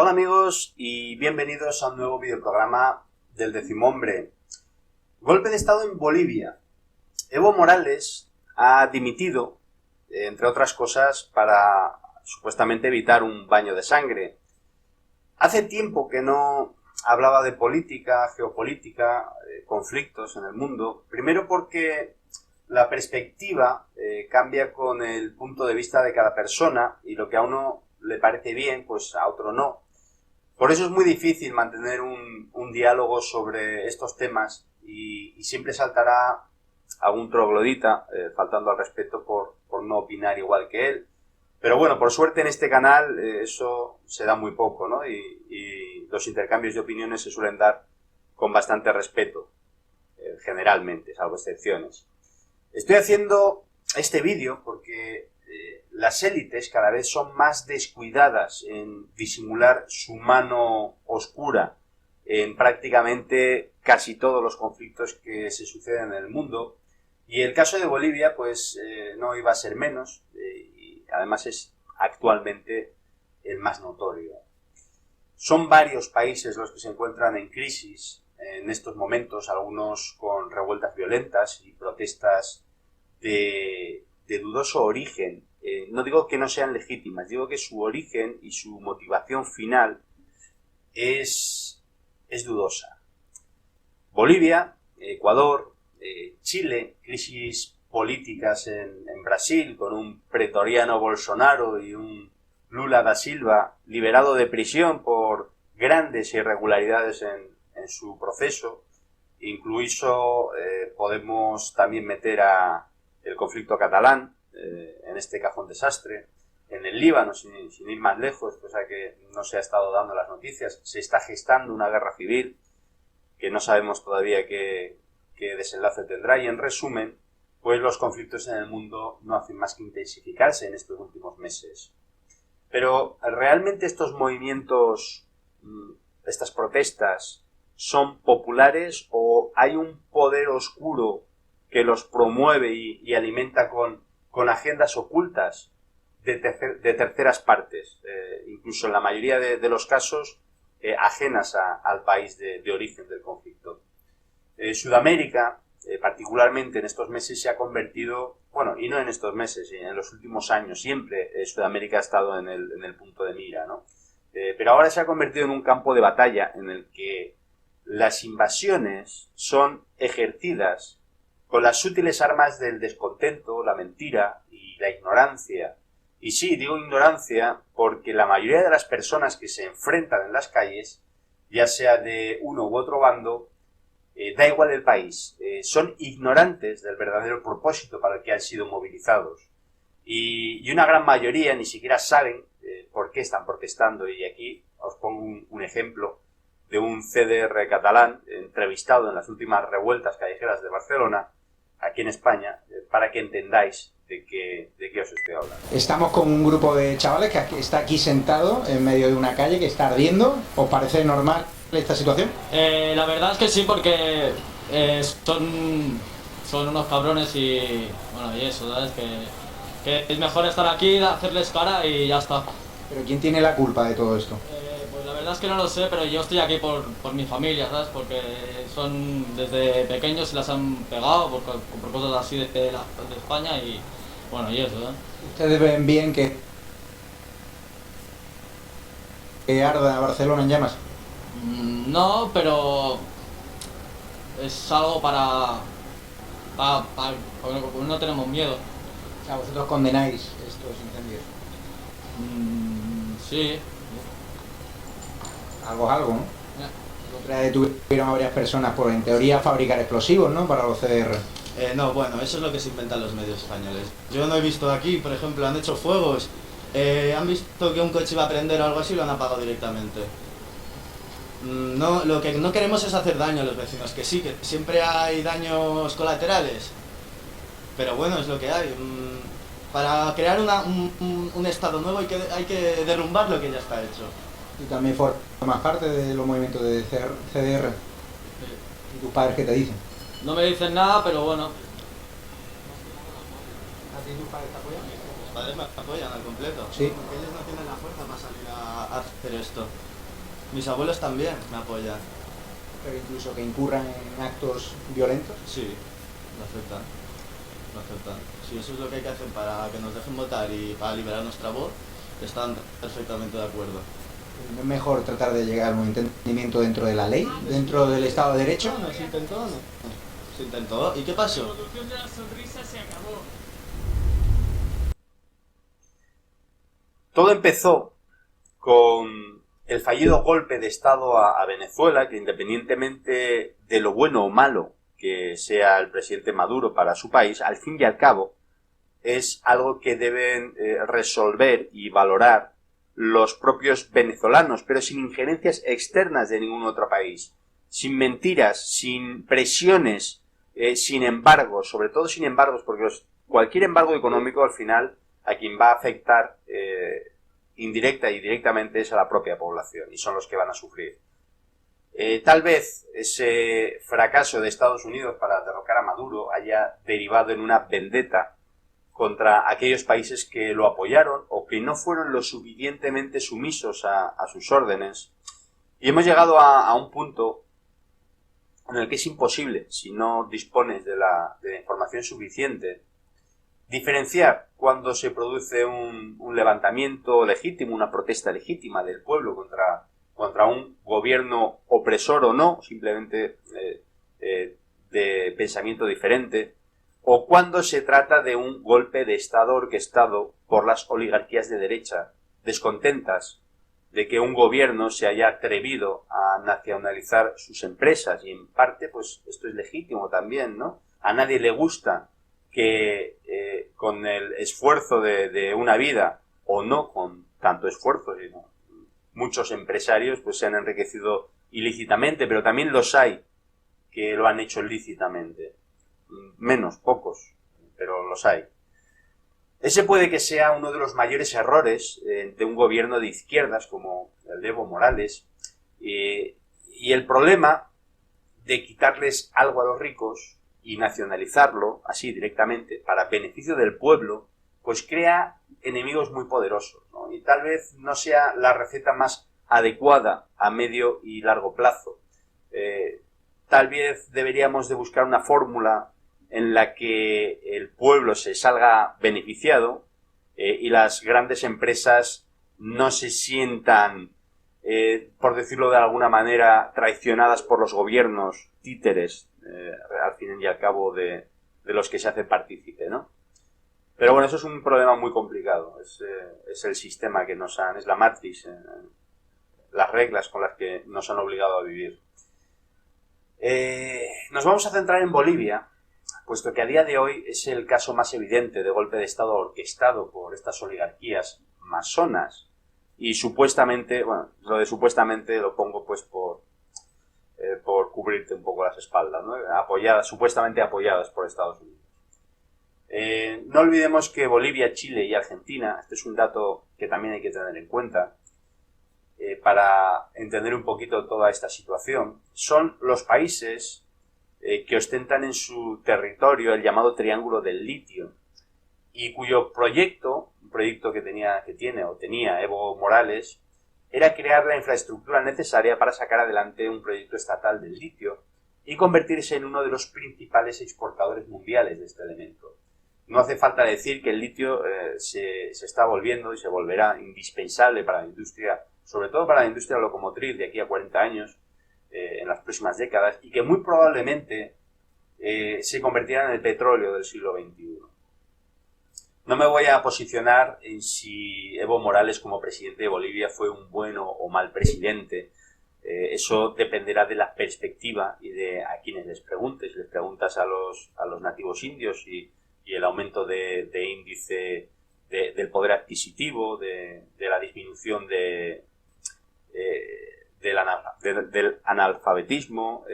Hola amigos y bienvenidos a un nuevo videoprograma del Decimombre. Golpe de estado en Bolivia. Evo Morales ha dimitido, entre otras cosas, para supuestamente evitar un baño de sangre. Hace tiempo que no hablaba de política, geopolítica, conflictos en el mundo. Primero porque la perspectiva cambia con el punto de vista de cada persona y lo que a uno le parece bien, pues a otro no. Por eso es muy difícil mantener un diálogo sobre estos temas y siempre saltará algún troglodita faltando al respeto por no opinar igual que él. Pero bueno, por suerte en este canal eso se da muy poco, ¿no? Y los intercambios de opiniones se suelen dar con bastante respeto, generalmente, salvo excepciones. Estoy haciendo este vídeo porque las élites cada vez son más descuidadas en disimular su mano oscura en prácticamente casi todos los conflictos que se suceden en el mundo. Y el caso de Bolivia, pues no iba a ser menos, y además es actualmente el más notorio. Son varios países los que se encuentran en crisis en estos momentos, algunos con revueltas violentas y protestas de dudoso origen. No digo que no sean legítimas, digo que su origen y su motivación final es dudosa. Bolivia, Ecuador, Chile, crisis políticas en Brasil con un pretoriano Bolsonaro y un Lula da Silva liberado de prisión por grandes irregularidades en su proceso. Incluso podemos también meter a el conflicto catalán en este cajón desastre. En el Líbano, sin ir más lejos, cosa que no se ha estado dando las noticias, se está gestando una guerra civil que no sabemos todavía qué desenlace tendrá. Y en resumen, pues los conflictos en el mundo no hacen más que intensificarse en estos últimos meses. Pero ¿realmente estos movimientos, estas protestas, son populares o hay un poder oscuro que los promueve y alimenta con agendas ocultas de terceras partes, incluso en la mayoría de los casos ajenas al país de origen del conflicto? Sudamérica, particularmente en estos meses, se ha convertido, bueno, y no en estos meses, en los últimos años, siempre Sudamérica ha estado en el punto de mira, ¿no? Pero ahora se ha convertido en un campo de batalla en el que las invasiones son ejercidas con las sutiles armas del descontento, la mentira y la ignorancia. Y sí, digo ignorancia porque la mayoría de las personas que se enfrentan en las calles, ya sea de uno u otro bando, da igual el país, son ignorantes del verdadero propósito para el que han sido movilizados. Y una gran mayoría ni siquiera saben por qué están protestando. Y aquí os pongo un ejemplo de un CDR catalán entrevistado en las últimas revueltas callejeras de Barcelona, aquí en España, para que entendáis de qué os estoy hablando. Estamos con un grupo de chavales que está aquí sentado en medio de una calle que está ardiendo. ¿Os parece normal esta situación? La verdad es que sí, porque son unos cabrones y bueno, y eso, ¿sabes? Que es mejor estar aquí, hacerles cara y ya está. ¿Pero quién tiene la culpa de todo esto? Pues la verdad es que no lo sé, pero yo estoy aquí por mi familia, ¿sabes? Porque son desde pequeños se las han pegado por cosas así de España y bueno, y eso, ¿eh? ¿Ustedes ven bien que arda Barcelona en llamas? No, pero es algo para porque no tenemos miedo. O sea, vosotros condenáis estos incendios. Sí. Algo es algo, ¿no? Ya. El otro día detuvieron a varias personas por, en teoría, fabricar explosivos, ¿no? Para los CDR. No, bueno, eso es lo que se inventan los medios españoles. Yo no he visto aquí, por ejemplo, han hecho fuegos, han visto que un coche iba a prender o algo así y lo han apagado directamente. No, lo que no queremos es hacer daño a los vecinos, que sí, que siempre hay daños colaterales, pero bueno, es lo que hay. Para crear un estado nuevo hay que derrumbar lo que ya está hecho. ¿Y también formas parte de los movimientos de CDR? ¿Y tus padres qué te dicen? No me dicen nada, pero bueno. ¿A ti tus padres te apoyan? Mis padres me apoyan al completo. Sí. Porque ellos no tienen la fuerza para salir a hacer esto. Mis abuelos también me apoyan. Pero incluso que incurran en actos violentos. Sí, lo aceptan. Lo aceptan. Si eso es lo que hay que hacer para que nos dejen votar y para liberar nuestra voz, están perfectamente de acuerdo. ¿No es mejor tratar de llegar a un entendimiento dentro de la ley, dentro del Estado de Derecho? No, se intentó, no. Se intentó. ¿Y qué pasó? La producción de la sonrisa se acabó. Todo empezó con el fallido golpe de Estado a Venezuela, que independientemente de lo bueno o malo que sea el presidente Maduro para su país, al fin y al cabo es algo que deben resolver y valorar los propios venezolanos, pero sin injerencias externas de ningún otro país, sin mentiras, sin presiones, sin embargos, sobre todo sin embargos, porque cualquier embargo económico al final a quien va a afectar indirecta y directamente es a la propia población y son los que van a sufrir. Tal vez ese fracaso de Estados Unidos para derrocar a Maduro haya derivado en una vendetta contra aquellos países que lo apoyaron o que no fueron lo suficientemente sumisos a sus órdenes. Y hemos llegado a un punto en el que es imposible, si no dispones de la información suficiente, diferenciar cuando se produce un levantamiento legítimo, una protesta legítima del pueblo contra un gobierno opresor o no, simplemente de pensamiento diferente, o cuando se trata de un golpe de Estado orquestado por las oligarquías de derecha, descontentas de que un gobierno se haya atrevido a nacionalizar sus empresas, y en parte pues esto es legítimo también, ¿no? A nadie le gusta que con el esfuerzo de una vida, o no con tanto esfuerzo, sino muchos empresarios pues se han enriquecido ilícitamente, pero también los hay que lo han hecho lícitamente. Menos, pocos, pero los hay. Ese puede que sea uno de los mayores errores de un gobierno de izquierdas como el de Evo Morales, y el problema de quitarles algo a los ricos y nacionalizarlo así directamente para beneficio del pueblo, pues crea enemigos muy poderosos, ¿no? Y tal vez no sea la receta más adecuada a medio y largo plazo. Tal vez deberíamos de buscar una fórmula en la que el pueblo se salga beneficiado y las grandes empresas no se sientan, por decirlo de alguna manera, traicionadas por los gobiernos títeres, al fin y al cabo de los que se hace partícipe, ¿no? Pero bueno, eso es un problema muy complicado. Es el sistema que es la matriz, las reglas con las que nos han obligado a vivir. Nos vamos a centrar en Bolivia, puesto que a día de hoy es el caso más evidente de golpe de Estado orquestado por estas oligarquías masonas y supuestamente, bueno, lo de supuestamente lo pongo pues por cubrirte un poco las espaldas, ¿no? Supuestamente apoyadas por Estados Unidos. No olvidemos que Bolivia, Chile y Argentina, este es un dato que también hay que tener en cuenta para entender un poquito toda esta situación, son los países que ostentan en su territorio el llamado Triángulo del Litio y cuyo un proyecto que tenía Evo Morales, era crear la infraestructura necesaria para sacar adelante un proyecto estatal del litio y convertirse en uno de los principales exportadores mundiales de este elemento. No hace falta decir que el litio se está volviendo y se volverá indispensable para la industria, sobre todo para la industria locomotriz de aquí a 40 años, en las próximas décadas, y que muy probablemente se convertirá en el petróleo del siglo XXI. No me voy a posicionar en si Evo Morales como presidente de Bolivia fue un bueno o mal presidente. Eso dependerá de la perspectiva y de a quienes les preguntes. Les preguntas a los nativos indios y el aumento de índice del poder adquisitivo, de la disminución del analfabetismo.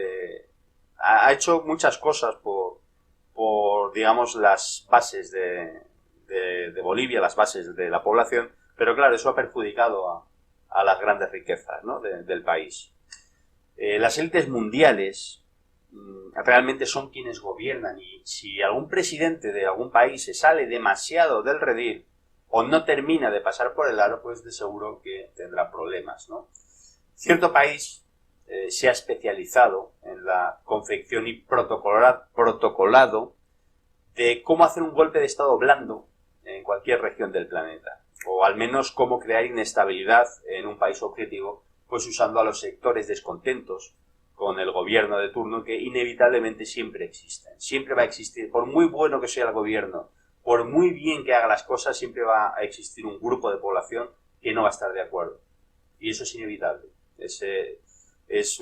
Ha hecho muchas cosas por digamos, las bases de Bolivia, las bases de la población, pero claro, eso ha perjudicado a las grandes riquezas, ¿no? del país. Las élites mundiales realmente son quienes gobiernan, y si algún presidente de algún país se sale demasiado del redil o no termina de pasar por el aro, pues de seguro que tendrá problemas, ¿no? cierto país se ha especializado en la confección y protocolado de cómo hacer un golpe de estado blando en cualquier región del planeta, o al menos cómo crear inestabilidad en un país objetivo, pues usando a los sectores descontentos con el gobierno de turno, que inevitablemente siempre existen. Siempre va a existir, por muy bueno que sea el gobierno, por muy bien que haga las cosas, siempre va a existir un grupo de población que no va a estar de acuerdo. Y eso es inevitable. Es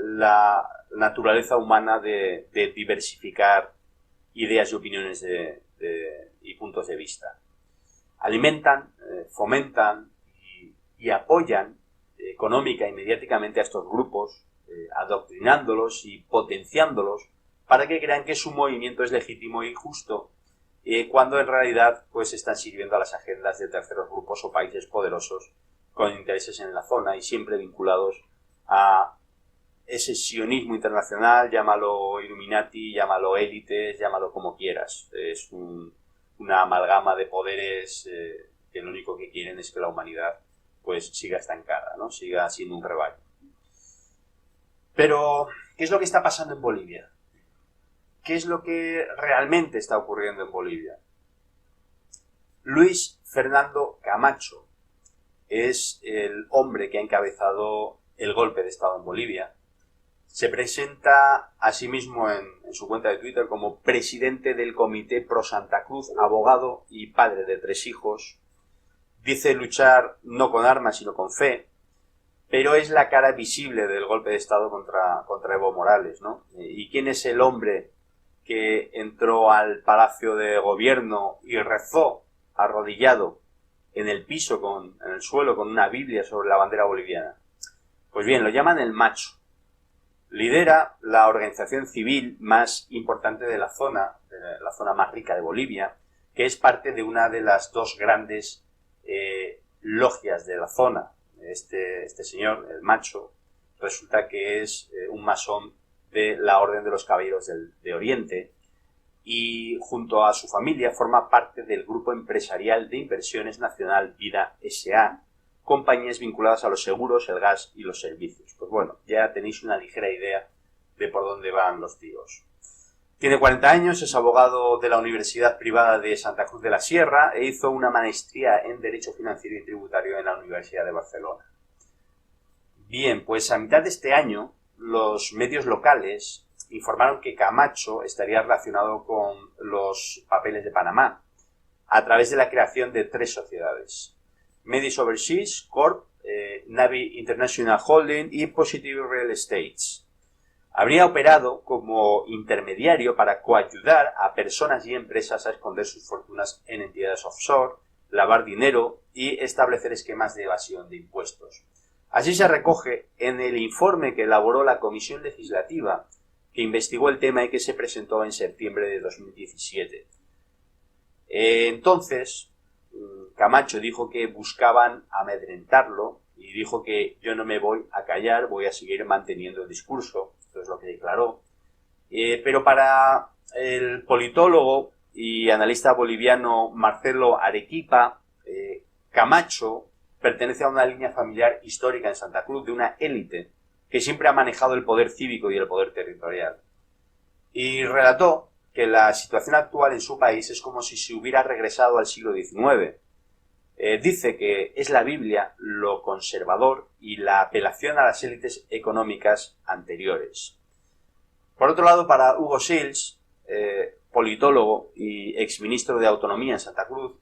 la naturaleza humana de diversificar ideas y opiniones y puntos de vista. Alimentan, fomentan y apoyan económica y mediáticamente a estos grupos, adoctrinándolos y potenciándolos para que crean que su movimiento es legítimo y justo, cuando en realidad pues están sirviendo a las agendas de terceros grupos o países poderosos con intereses en la zona y siempre vinculados a ese sionismo internacional, llámalo Illuminati, llámalo élites, llámalo como quieras. Es una amalgama de poderes que lo único que quieren es que la humanidad pues siga estancada, ¿no? Siga siendo un rebaño. Pero, ¿qué es lo que está pasando en Bolivia? ¿Qué es lo que realmente está ocurriendo en Bolivia? Luis Fernando Camacho es el hombre que ha encabezado el golpe de Estado en Bolivia. Se presenta a sí mismo en su cuenta de Twitter como presidente del Comité Pro Santa Cruz, abogado y padre de 3 hijos. Dice luchar no con armas sino con fe, pero es la cara visible del golpe de Estado contra Evo Morales, ¿no? ¿Y quién es el hombre que entró al Palacio de Gobierno y rezó arrodillado en el piso, en el suelo, con una Biblia sobre la bandera boliviana? Pues bien, lo llaman el Macho. Lidera la organización civil más importante de la zona más rica de Bolivia, que es parte de una de las 2 grandes logias de la zona. Este señor, el Macho, resulta que es un masón de la Orden de los Caballeros de Oriente y junto a su familia forma parte del grupo empresarial de inversiones Nacional Vida S.A., compañías vinculadas a los seguros, el gas y los servicios. Pues bueno, ya tenéis una ligera idea de por dónde van los tiros. Tiene 40 años, es abogado de la Universidad Privada de Santa Cruz de la Sierra e hizo una maestría en Derecho Financiero y Tributario en la Universidad de Barcelona. Bien, pues a mitad de este año, los medios locales informaron que Camacho estaría relacionado con los papeles de Panamá a través de la creación de 3 sociedades: Medis Overseas Corp, Navi International Holding y Positive Real Estates. Habría operado como intermediario para coayudar a personas y empresas a esconder sus fortunas en entidades offshore, lavar dinero y establecer esquemas de evasión de impuestos. Así se recoge en el informe que elaboró la Comisión Legislativa que investigó el tema y que se presentó en septiembre de 2017. Entonces, Camacho dijo que buscaban amedrentarlo y dijo que yo no me voy a callar, voy a seguir manteniendo el discurso. Esto es lo que declaró. Pero para el politólogo y analista boliviano Marcelo Arequipa, Camacho pertenece a una línea familiar histórica en Santa Cruz de una élite que siempre ha manejado el poder cívico y el poder territorial. Y relató que la situación actual en su país es como si se hubiera regresado al siglo XIX. Dice que es la Biblia lo conservador y la apelación a las élites económicas anteriores. Por otro lado, para Hugo Sils, politólogo y exministro de Autonomía en Santa Cruz,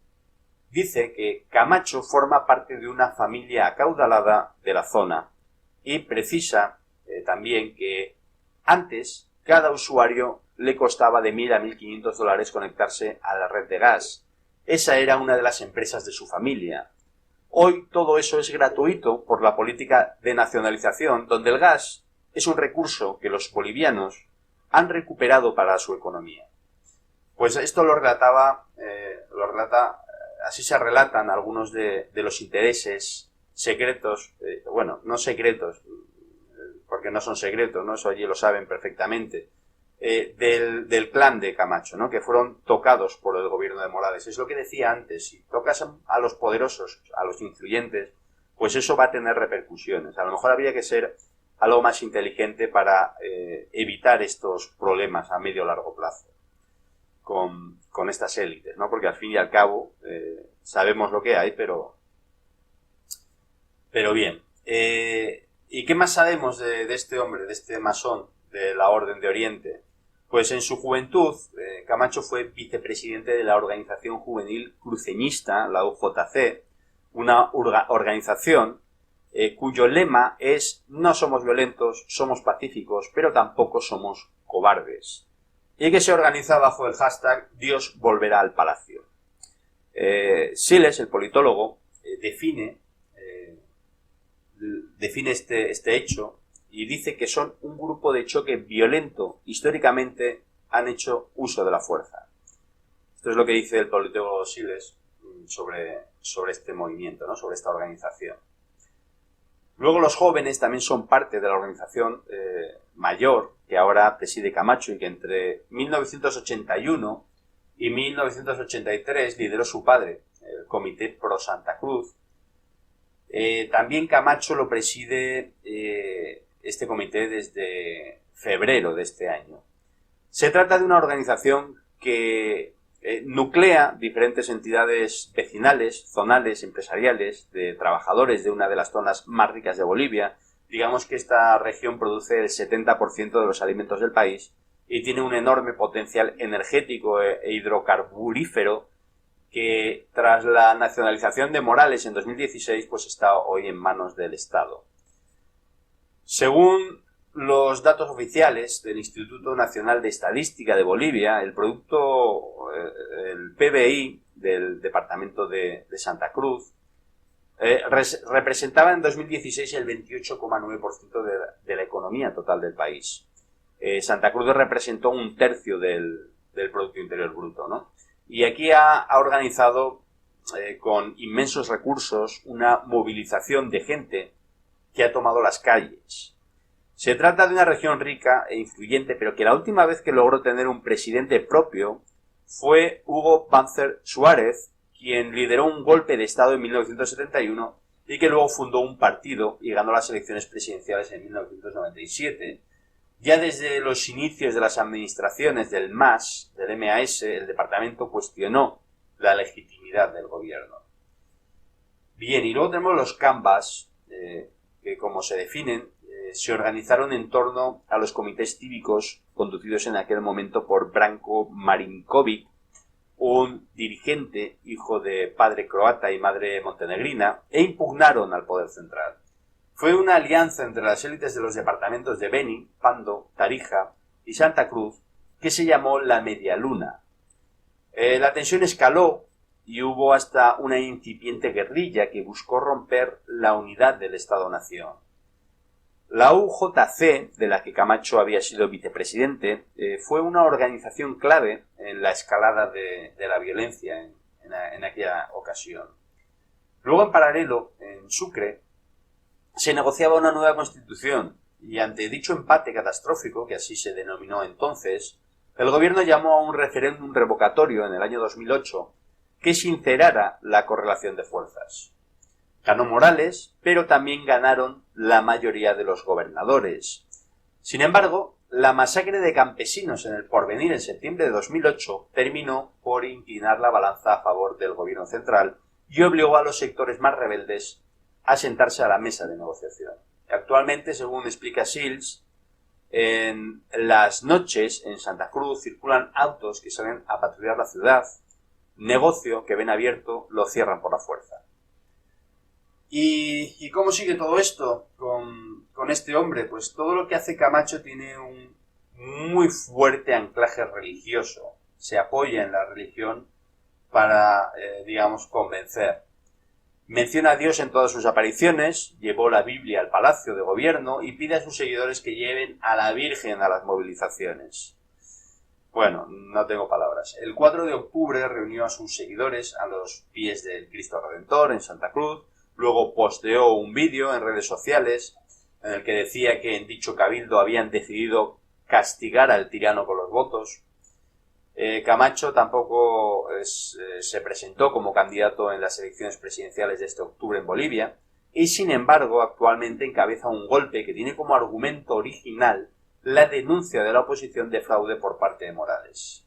dice que Camacho forma parte de una familia acaudalada de la zona y precisa también que antes cada usuario le costaba de $1.000 a $1.500 conectarse a la red de gas. Esa era una de las empresas de su familia. Hoy todo eso es gratuito por la política de nacionalización, donde el gas es un recurso que los bolivianos han recuperado para su economía. Pues esto lo relata, así se relatan algunos de los intereses secretos, bueno, no secretos, porque no son secretos, ¿no? Eso allí lo saben perfectamente, del clan de Camacho, ¿no? Que fueron tocados por el gobierno de Morales. Es lo que decía antes: si tocas a los poderosos, a los influyentes, pues eso va a tener repercusiones. A lo mejor habría que ser algo más inteligente para evitar estos problemas a medio o largo plazo con estas élites, ¿no? Porque al fin y al cabo sabemos lo que hay, pero bien. ¿Y qué más sabemos de este hombre, de este masón de la Orden de Oriente? Pues en su juventud, Camacho fue vicepresidente de la Organización Juvenil Cruceñista, la UJC, una organización cuyo lema es: no somos violentos, somos pacíficos, pero tampoco somos cobardes. Y que se organiza bajo el hashtag Dios volverá al palacio. Siles, el politólogo, define este hecho y dice que son un grupo de choque violento. Históricamente han hecho uso de la fuerza. Esto es lo que dice el politólogo Siles sobre este movimiento, ¿no? Sobre esta organización. Luego los jóvenes también son parte de la organización mayor que ahora preside Camacho y que entre 1981 y 1983 lideró su padre, el Comité Pro Santa Cruz. También Camacho lo preside este comité desde febrero de este año. Se trata de una organización que nuclea diferentes entidades vecinales, zonales, empresariales, de trabajadores de una de las zonas más ricas de Bolivia. Digamos que esta región produce el 70% de los alimentos del país y tiene un enorme potencial energético e hidrocarburífero que tras la nacionalización de Morales en 2016 pues está hoy en manos del Estado. Según los datos oficiales del Instituto Nacional de Estadística de Bolivia, el PBI del departamento de Santa Cruz representaba en 2016 el 28,9% de la economía total del país. Santa Cruz representó un tercio del Producto Interior Bruto, ¿no? Y aquí ha organizado con inmensos recursos una movilización de gente que ha tomado las calles. Se trata de una región rica e influyente, pero que la última vez que logró tener un presidente propio fue Hugo Banzer Suárez, quien lideró un golpe de Estado en 1971 y que luego fundó un partido y ganó las elecciones presidenciales en 1997. Ya desde los inicios de las administraciones del MAS, del MAS, el departamento cuestionó la legitimidad del gobierno. Bien, y luego tenemos los Cambas, que como se definen, se organizaron en torno a los comités cívicos conducidos en aquel momento por Branko Marinkovic, un dirigente, hijo de padre croata y madre montenegrina, e impugnaron al poder central. Fue una alianza entre las élites de los departamentos de Beni, Pando, Tarija y Santa Cruz que se llamó la Media Luna. La tensión escaló y hubo hasta una incipiente guerrilla que buscó romper la unidad del Estado-Nación. La UJC, de la que Camacho había sido vicepresidente, fue una organización clave en la escalada de la violencia en aquella ocasión. Luego, en paralelo, en Sucre, se negociaba una nueva constitución y ante dicho empate catastrófico, que así se denominó entonces, el gobierno llamó a un referéndum revocatorio en el año 2008 que sincerara la correlación de fuerzas. Ganó Morales, pero también ganaron la mayoría de los gobernadores. Sin embargo, la masacre de campesinos en el Porvenir en septiembre de 2008 terminó por inclinar la balanza a favor del gobierno central y obligó a los sectores más rebeldes a sentarse a la mesa de negociación. Actualmente, según explica Siles, en las noches en Santa Cruz circulan autos que salen a patrullar la ciudad, negocio que ven abierto lo cierran por la fuerza. ¿Y cómo sigue todo esto con este hombre? Pues todo lo que hace Camacho tiene un muy fuerte anclaje religioso. Se apoya en la religión para, convencer. Menciona a Dios en todas sus apariciones, llevó la Biblia al Palacio de Gobierno y pide a sus seguidores que lleven a la Virgen a las movilizaciones. Bueno, no tengo palabras. El 4 de octubre reunió a sus seguidores a los pies del Cristo Redentor en Santa Cruz. Luego posteó un vídeo en redes sociales en el que decía que en dicho cabildo habían decidido castigar al tirano con los votos. Camacho tampoco se presentó como candidato en las elecciones presidenciales de este octubre en Bolivia y sin embargo actualmente encabeza un golpe que tiene como argumento original la denuncia de la oposición de fraude por parte de Morales.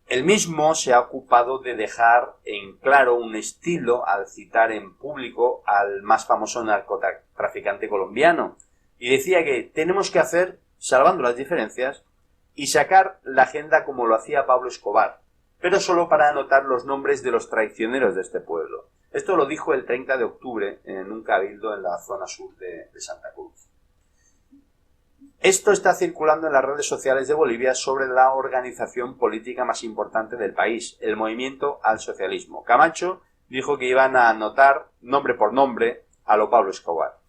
El mismo se ha ocupado de dejar en claro un estilo al citar en público al más famoso narcotraficante colombiano, y decía que tenemos que hacer, salvando las diferencias, y sacar la agenda como lo hacía Pablo Escobar, pero solo para anotar los nombres de los traicioneros de este pueblo. Esto lo dijo el 30 de octubre en un cabildo en la zona sur de Santa Cruz. Esto está circulando en las redes sociales de Bolivia sobre la organización política más importante del país, el Movimiento al Socialismo. Camacho dijo que iban a anotar nombre por nombre a lo Pablo Escobar.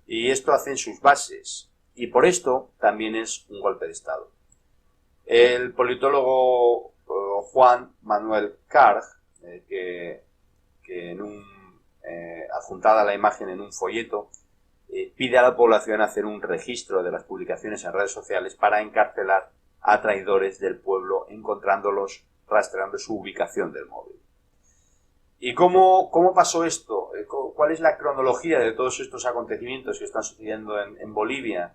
Y esto hacen sus bases. Y por esto también es un golpe de Estado. El politólogo Juan Manuel Carg, que adjuntada a la imagen en un folleto, pide a la población hacer un registro de las publicaciones en redes sociales para encarcelar a traidores del pueblo, encontrándolos, rastreando su ubicación del móvil. ¿Y cómo pasó esto? ¿Cuál es la cronología de todos estos acontecimientos que están sucediendo en Bolivia?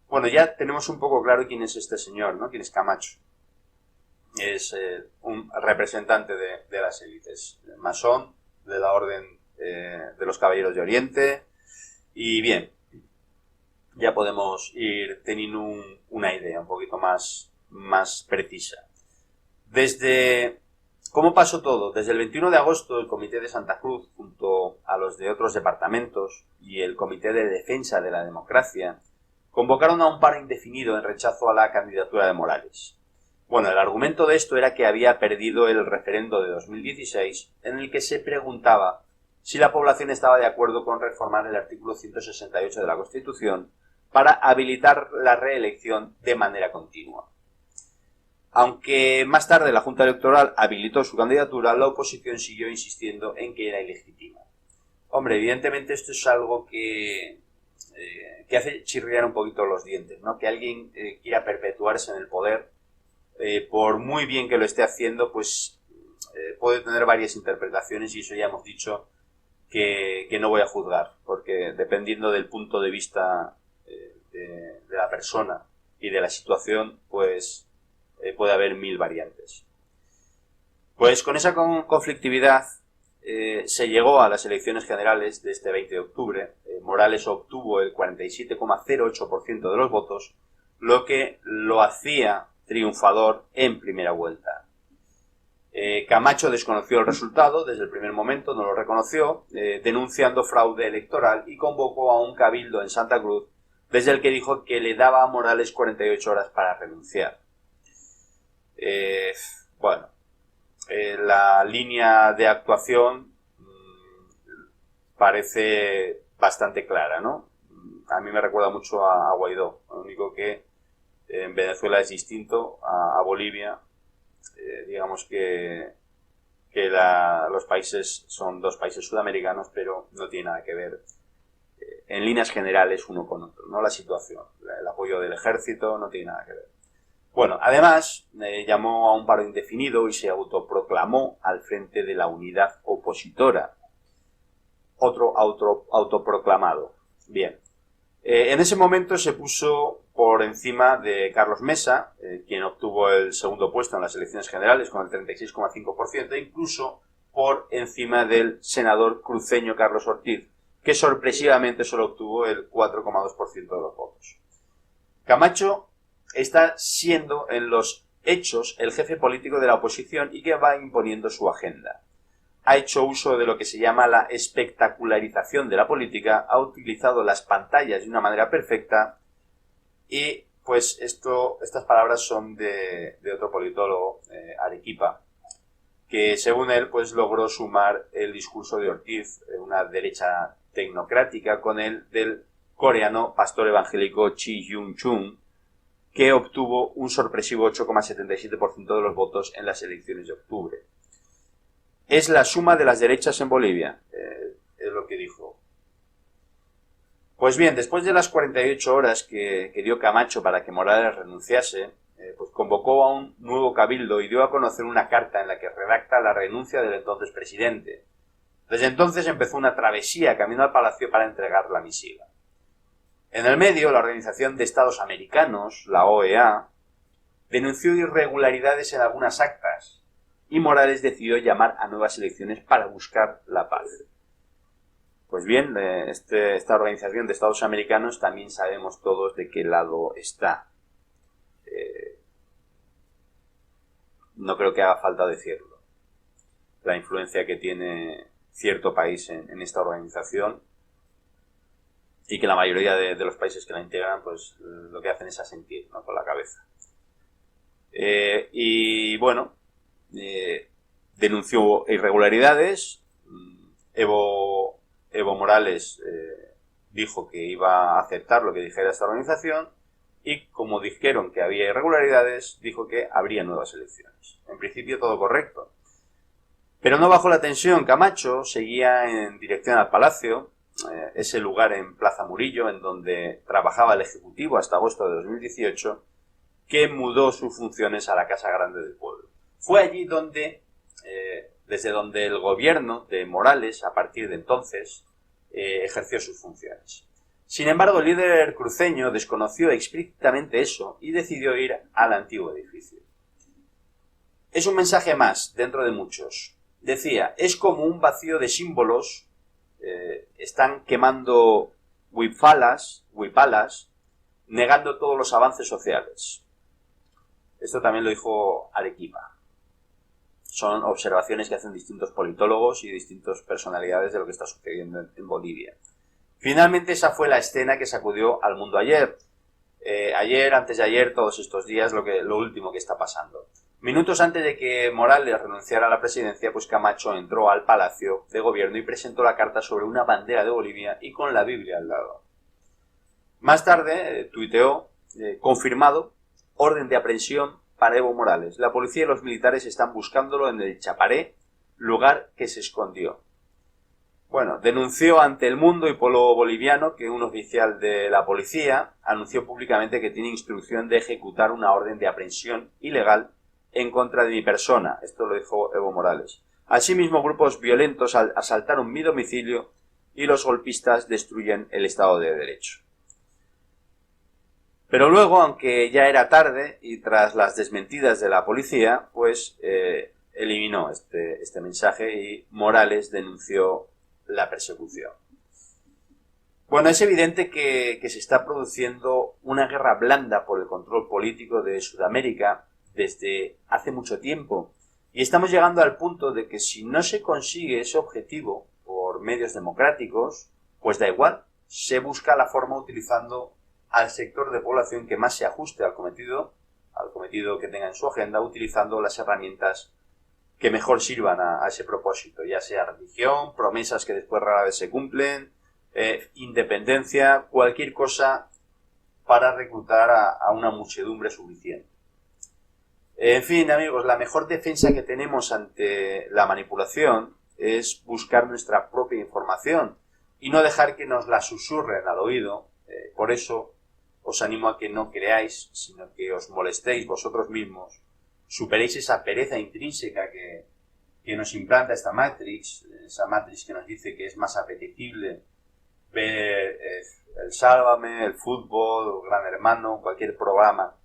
Bueno, ya tenemos un poco claro quién es este señor, ¿no? Quién es Camacho. Es un representante de las élites, masón de la Orden de los Caballeros de Oriente. Y bien, ya podemos ir teniendo una idea un poquito más precisa. ¿Cómo pasó todo? Desde el 21 de agosto el Comité de Santa Cruz, junto a los de otros departamentos y el Comité de Defensa de la Democracia, convocaron a un paro indefinido en rechazo a la candidatura de Morales. Bueno, el argumento de esto era que había perdido el referendo de 2016, en el que se preguntaba si la población estaba de acuerdo con reformar el artículo 168 de la Constitución para habilitar la reelección de manera continua. Aunque más tarde la Junta Electoral habilitó su candidatura, la oposición siguió insistiendo en que era ilegítima. Hombre, evidentemente esto es algo que hace chirriar un poquito los dientes, ¿no? Que alguien quiera perpetuarse en el poder, por muy bien que lo esté haciendo, pues puede tener varias interpretaciones, y eso ya hemos dicho que no voy a juzgar, porque dependiendo del punto de vista de la persona y de la situación, pues puede haber mil variantes. Pues con esa conflictividad se llegó a las elecciones generales de este 20 de octubre. Morales obtuvo el 47,08% de los votos, lo que lo hacía triunfador en primera vuelta. Camacho desconoció el resultado desde el primer momento, no lo reconoció, denunciando fraude electoral, y convocó a un cabildo en Santa Cruz, desde el que dijo que le daba a Morales 48 horas para renunciar. La línea de actuación parece bastante clara, ¿no? A mí me recuerda mucho a Guaidó, lo único que en Venezuela es distinto a Bolivia. Digamos que los países son dos países sudamericanos, pero no tiene nada que ver en líneas generales uno con otro, ¿no? La situación, el apoyo del ejército no tiene nada que ver. Bueno, además llamó a un paro indefinido y se autoproclamó al frente de la unidad opositora. Otro autoproclamado. Bien. En ese momento se puso por encima de Carlos Mesa, quien obtuvo el segundo puesto en las elecciones generales con el 36,5%, e incluso por encima del senador cruceño Carlos Ortiz, que sorpresivamente solo obtuvo el 4,2% de los votos. Camacho está siendo en los hechos el jefe político de la oposición y que va imponiendo su agenda. Ha hecho uso de lo que se llama la espectacularización de la política, ha utilizado las pantallas de una manera perfecta, y pues estas palabras son de otro politólogo, Arequipa, que según él pues logró sumar el discurso de Ortiz, una derecha tecnocrática, con el del coreano pastor evangélico Chi Yun-chung, que obtuvo un sorpresivo 8,77% de los votos en las elecciones de octubre. Es la suma de las derechas en Bolivia, es lo que dijo. Pues bien, después de las 48 horas que dio Camacho para que Morales renunciase, pues convocó a un nuevo cabildo y dio a conocer una carta en la que redacta la renuncia del entonces presidente. Desde entonces empezó una travesía camino al palacio para entregar la misiva. En el medio, la Organización de Estados Americanos, la OEA, denunció irregularidades en algunas actas y Morales decidió llamar a nuevas elecciones para buscar la paz. Pues bien, esta Organización de Estados Americanos también sabemos todos de qué lado está. No creo que haga falta decirlo. La influencia que tiene cierto país en esta organización y que la mayoría de los países que la integran, pues lo que hacen es asentir, ¿no?, con la cabeza. Y bueno, denunció irregularidades. Evo Morales dijo que iba a aceptar lo que dijera esta organización y, como dijeron que había irregularidades, dijo que habría nuevas elecciones. En principio todo correcto. Pero no bajó la tensión. Camacho seguía en dirección al Palacio, ese lugar en Plaza Murillo en donde trabajaba el Ejecutivo hasta agosto de 2018, que mudó sus funciones a la Casa Grande del Pueblo. Fue allí desde donde el gobierno de Morales, a partir de entonces, ejerció sus funciones. Sin embargo, el líder cruceño desconoció explícitamente eso y decidió ir al antiguo edificio. Es un mensaje más, dentro de muchos. Decía, es como un vacío de símbolos, están quemando huipalas, negando todos los avances sociales. Esto también lo dijo Arequipa. Son observaciones que hacen distintos politólogos y distintas personalidades de lo que está sucediendo en Bolivia. Finalmente esa fue la escena que sacudió al mundo ayer. Antes de ayer, todos estos días, lo último que está pasando. Minutos antes de que Morales renunciara a la presidencia, pues Camacho entró al Palacio de Gobierno y presentó la carta sobre una bandera de Bolivia y con la Biblia al lado. Más tarde, tuiteó, confirmado, orden de aprehensión para Evo Morales. La policía y los militares están buscándolo en el Chaparé, lugar que se escondió. Bueno, denunció ante el mundo y pueblo boliviano que un oficial de la policía anunció públicamente que tiene instrucción de ejecutar una orden de aprehensión ilegal en contra de mi persona. Esto lo dijo Evo Morales. Asimismo, grupos violentos asaltaron mi domicilio y los golpistas destruyen el Estado de Derecho. Pero luego, aunque ya era tarde y tras las desmentidas de la policía, pues eliminó este mensaje y Morales denunció la persecución. Bueno, es evidente que se está produciendo una guerra blanda por el control político de Sudamérica desde hace mucho tiempo y estamos llegando al punto de que si no se consigue ese objetivo por medios democráticos, pues da igual, se busca la forma utilizando al sector de población que más se ajuste al cometido que tenga en su agenda, utilizando las herramientas que mejor sirvan a ese propósito, ya sea religión, promesas que después rara vez se cumplen, independencia, cualquier cosa para reclutar a una muchedumbre suficiente. En fin, amigos, la mejor defensa que tenemos ante la manipulación es buscar nuestra propia información y no dejar que nos la susurren al oído. Por eso os animo a que no creáis, sino que os molestéis vosotros mismos, superéis esa pereza intrínseca que nos implanta esta Matrix, esa Matrix que nos dice que es más apetecible ver el Sálvame, el fútbol, el Gran Hermano, cualquier programa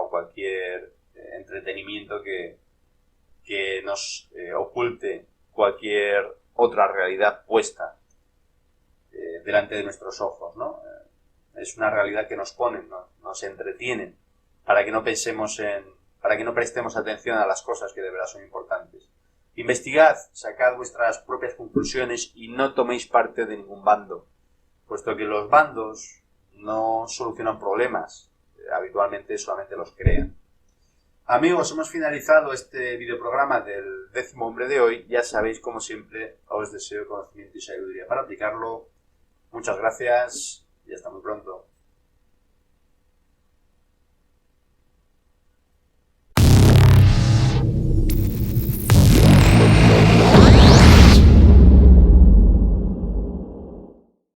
o cualquier entretenimiento que nos oculte cualquier otra realidad puesta delante de nuestros ojos, ¿no? Es una realidad que nos ponen, ¿no? Nos entretienen para que no prestemos atención a las cosas que de verdad son importantes. Investigad, sacad vuestras propias conclusiones y no toméis parte de ningún bando, puesto que los bandos no solucionan problemas, habitualmente solamente los crean. Amigos, hemos finalizado este videoprograma del 10º hombre de hoy. Ya sabéis, como siempre, os deseo conocimiento y sabiduría para aplicarlo. Muchas gracias y hasta muy pronto.